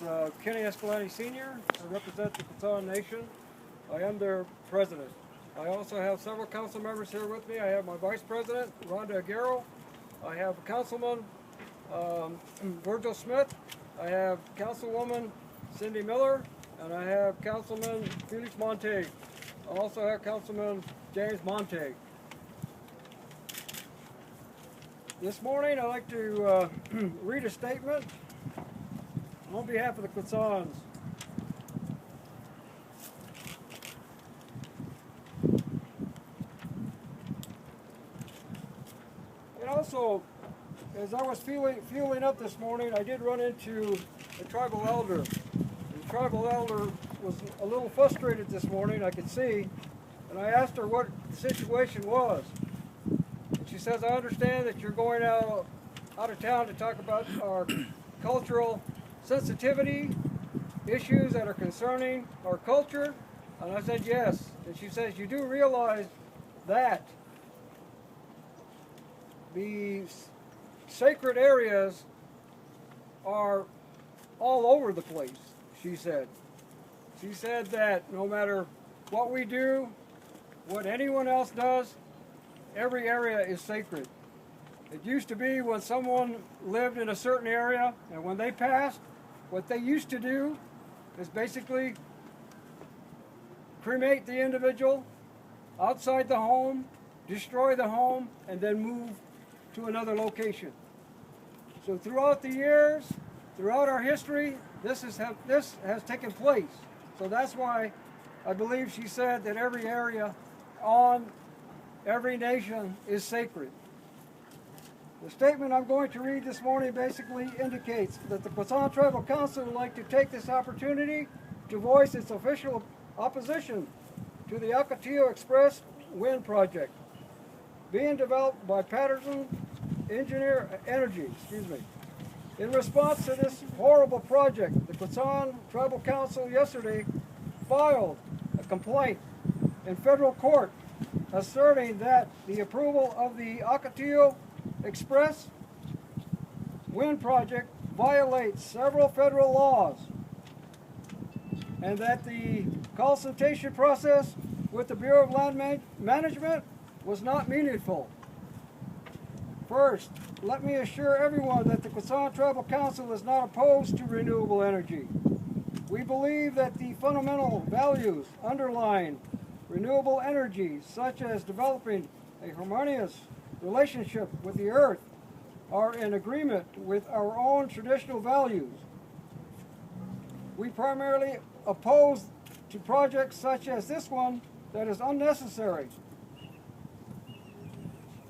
Kenny Escalanti Sr. I represent the Quechan Nation. I am their president. I also have several council members here with me. I have my vice president, Rhonda Aguero. I have Councilman Virgil Smith. I have Councilwoman Cindy Miller. And I have Councilman Felix Monte. I also have Councilman James Monte. This morning I'd like to read a statement on behalf of the Quechans. And also, as I was fueling up this morning, I did run into a tribal elder. The tribal elder was a little frustrated this morning, I could see, and I asked her what the situation was. And she says, I understand that you're going out of town to talk about our cultural sensitivity, issues that are concerning our culture. And I said, yes. And she says, you do realize that the sacred areas are all over the place, she said. She said that no matter what we do, what anyone else does, every area is sacred. It used to be when someone lived in a certain area, and when they passed, what they used to do is basically cremate the individual outside the home, destroy the home, and then move to another location. So throughout the years, throughout our history, this has taken place. So that's why I believe she said that every area on every nation is sacred. The statement I'm going to read this morning basically indicates that the Quechan Tribal Council would like to take this opportunity to voice its official opposition to the Ocotillo Express Wind Project being developed by Patterson Energy. In response to this horrible project, the Quechan Tribal Council yesterday filed a complaint in federal court asserting that the approval of the Ocotillo Express Wind Project violates several federal laws and that the consultation process with the Bureau of Land Management was not meaningful. First, let me assure everyone that the Quechan Tribal Council is not opposed to renewable energy. We believe that the fundamental values underlying renewable energy, such as developing a harmonious relationship with the earth, are in agreement with our own traditional values. We primarily oppose to projects such as this one that is unnecessary,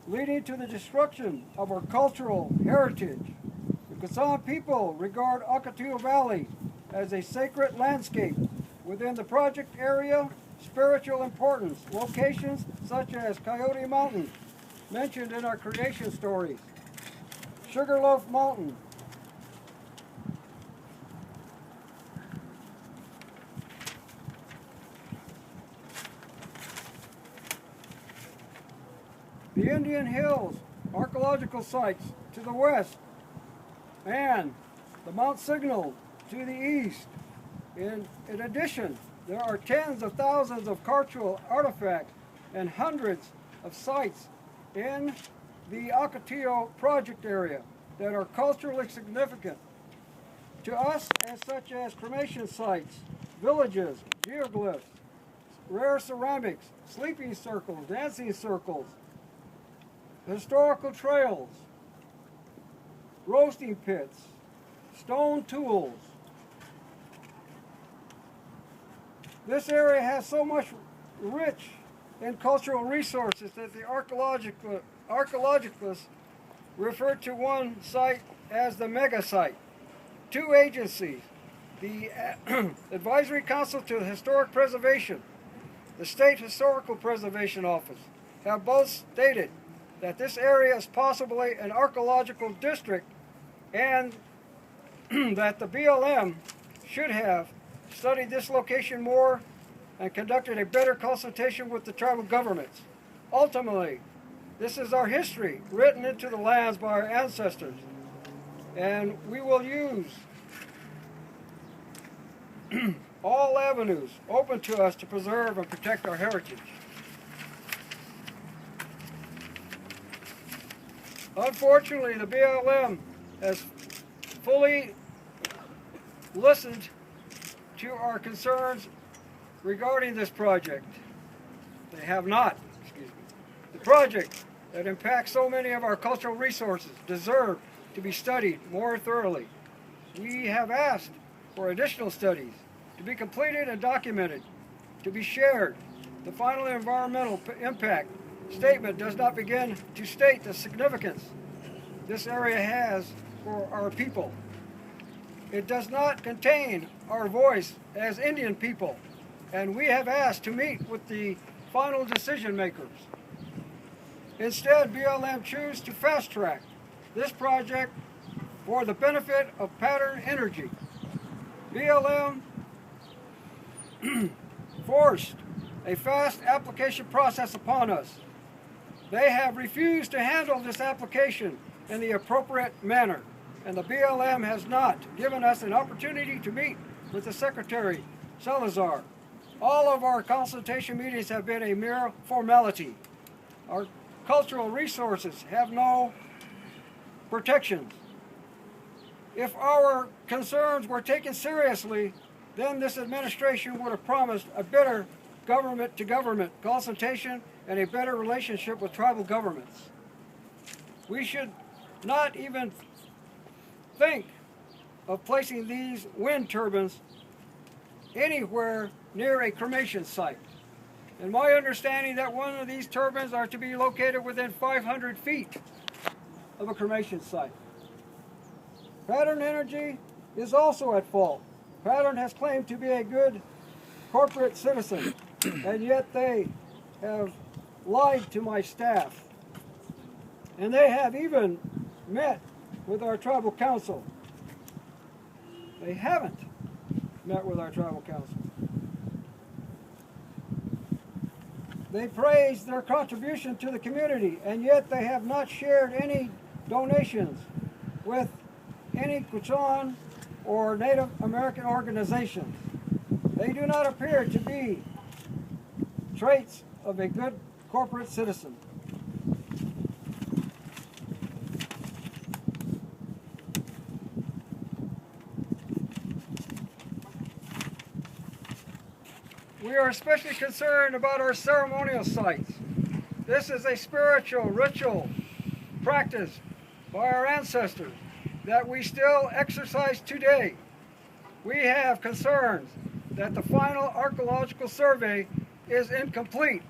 leading to the destruction of our cultural heritage. The Quechan people regard Ocotillo Valley as a sacred landscape within the project area. Spiritual importance, locations such as Coyote Mountain, mentioned in our creation stories, Sugarloaf Mountain, the Indian Hills archaeological sites to the west, and the Mount Signal to the east. In addition, there are tens of thousands of cultural artifacts and hundreds of sites in the Ocotillo project area that are culturally significant to us, as such as cremation sites, villages, geoglyphs, rare ceramics, sleeping circles, dancing circles, historical trails, roasting pits, stone tools. This area has so much rich in cultural resources that the archaeologists refer to one site as the mega site. Two agencies, the Advisory Council to Historic Preservation, the State Historical Preservation Office, have both stated that this area is possibly an archaeological district and that the BLM should have studied this location more and conducted a better consultation with the tribal governments. Ultimately, this is our history written into the lands by our ancestors, and we will use all avenues open to us to preserve and protect our heritage. Unfortunately, the BLM has fully listened to our concerns regarding this project. They have not. The project that impacts so many of our cultural resources deserve to be studied more thoroughly. We have asked for additional studies to be completed and documented, to be shared. The final environmental impact statement does not begin to state the significance this area has for our people. It does not contain our voice as Indian people, and we have asked to meet with the final decision makers. Instead, BLM choose to fast-track this project for the benefit of Pattern Energy. BLM forced a fast application process upon us. They have refused to handle this application in the appropriate manner, and the BLM has not given us an opportunity to meet with the Secretary, Salazar. All of our consultation meetings have been a mere formality. Our cultural resources have no protections. If our concerns were taken seriously, then this administration would have promised a better government-to-government consultation and a better relationship with tribal governments. We should not even think of placing these wind turbines anywhere near a cremation site. In my understanding, that one of these turbines are to be located within 500 feet of a cremation site. Pattern Energy is also at fault. Pattern has claimed to be a good corporate citizen, and yet they have lied to my staff. And they have even met with our tribal council. They haven't met with our tribal council. They praised their contribution to the community, and yet they have not shared any donations with any Quechan or Native American organizations. They do not appear to be traits of a good corporate citizen. We are especially concerned about our ceremonial sites. This is a spiritual ritual practice by our ancestors that we still exercise today. We have concerns that the final archaeological survey is incomplete.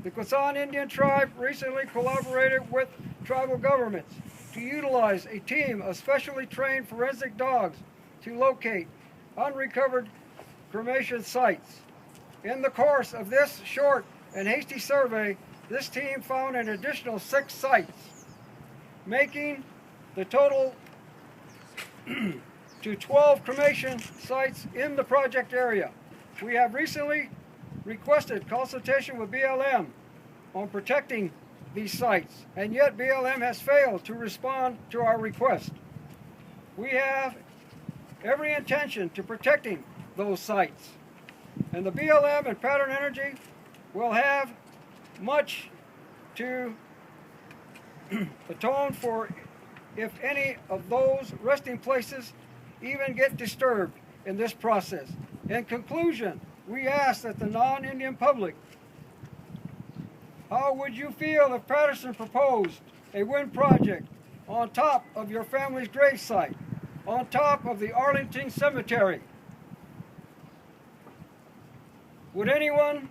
The Quechan Indian tribe recently collaborated with tribal governments to utilize a team of specially trained forensic dogs to locate unrecovered cremation sites. In the course of this short and hasty survey, this team found an additional 6 sites, making the total to 12 cremation sites in the project area. We have recently requested consultation with BLM on protecting these sites, and yet BLM has failed to respond to our request. We have every intention to protecting those sites, and the BLM and Pattern Energy will have much to atone for if any of those resting places even get disturbed in this process. In conclusion, we ask that the non-Indian public, how would you feel if Patterson proposed a wind project on top of your family's grave site, on top of the Arlington Cemetery? Would anyone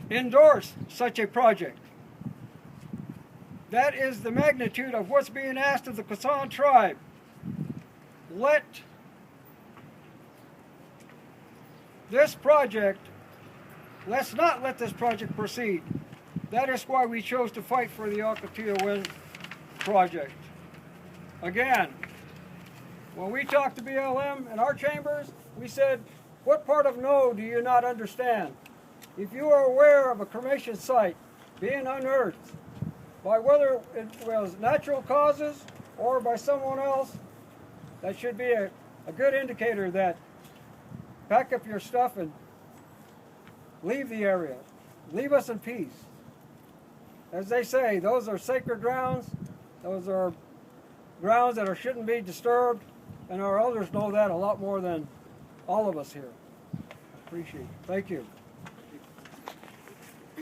endorse such a project? That is the magnitude of what's being asked of the Quechan tribe. Let's not let this project proceed. That is why we chose to fight for the Ocotillo Wind project. Again, when we talked to BLM in our chambers, we said, what part of no do you not understand? If you are aware of a cremation site being unearthed, by whether it was natural causes or by someone else, that should be a good indicator that pack up your stuff and leave the area. Leave us in peace. As they say, those are sacred grounds. Those are grounds that shouldn't be disturbed, and our elders know that a lot more than all of us here. Appreciate it. Thank you.